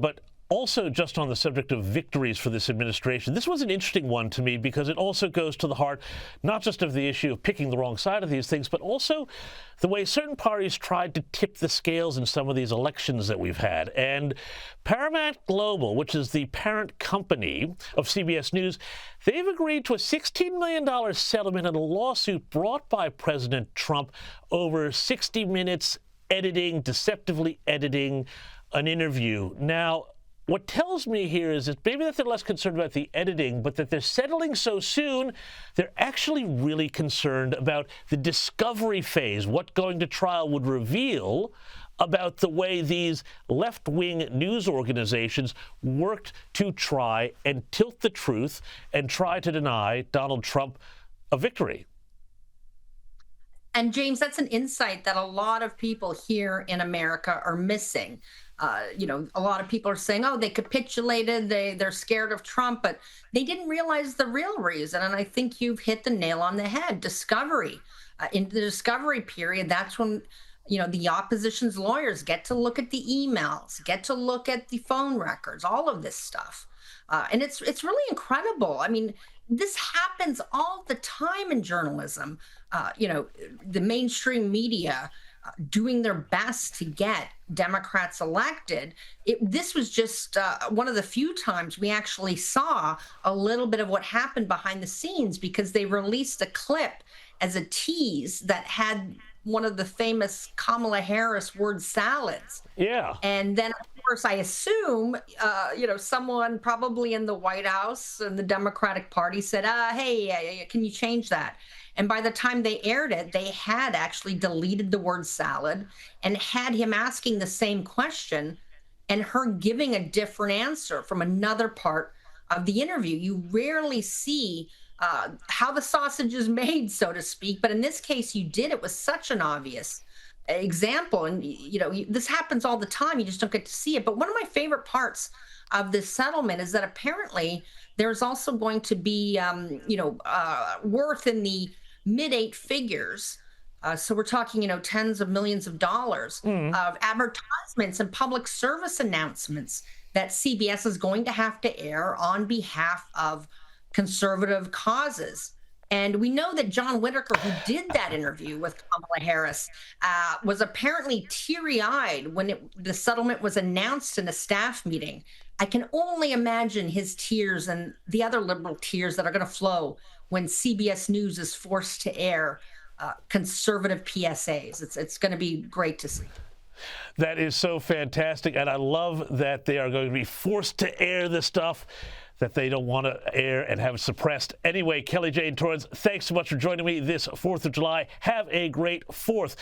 But also, just on the subject of victories for this administration, this was an interesting one to me because it also goes to the heart not just of the issue of picking the wrong side of these things, but also the way certain parties tried to tip the scales in some of these elections that we've had. And Paramount Global, which is the parent company of CBS News, they've agreed to a $16 million settlement in a lawsuit brought by President Trump over 60 minutes deceptively editing an interview. Now, what tells me here is that maybe that they're less concerned about the editing, but that they're settling so soon, they're actually really concerned about the discovery phase, what going to trial would reveal about the way these left-wing news organizations worked to try and tilt the truth and try to deny Donald Trump a victory. And James, that's an insight that a lot of people here in America are missing. A lot of people are saying, oh, they capitulated, they're scared of Trump, but they didn't realize the real reason. And I think you've hit the nail on the head. Discovery. In the discovery period, that's when, the opposition's lawyers get to look at the emails, get to look at the phone records, all of this stuff. And it's really incredible. I mean, this happens all the time in journalism. The mainstream media doing their best to get Democrats elected. This was just one of the few times we actually saw a little bit of what happened behind the scenes, because they released a clip as a tease that had one of the famous Kamala Harris word salads. Yeah. And then, of course, I assume, someone probably in the White House and the Democratic Party said, hey, can you change that? And by the time they aired it, they had actually deleted the word salad and had him asking the same question and her giving a different answer from another part of the interview. You rarely see how the sausage is made, so to speak. But in this case, you did. It was such an obvious example. And, this happens all the time. You just don't get to see it. But one of my favorite parts of this settlement is that apparently there's also going to be, worth in the mid 8 figures. So we're talking, tens of millions of dollars of advertisements and public service announcements that CBS is going to have to air on behalf of conservative causes. And we know that John Whitaker, who did that interview with Kamala Harris, was apparently teary-eyed when the settlement was announced in a staff meeting. I can only imagine his tears and the other liberal tears that are going to flow when CBS News is forced to air conservative PSAs. It's going to be great to see. That is so fantastic, and I love that they are going to be forced to air the stuff that they don't want to air and have suppressed. Anyway, Kelly Jane Torrance, thanks so much for joining me this 4th of July. Have a great 4th.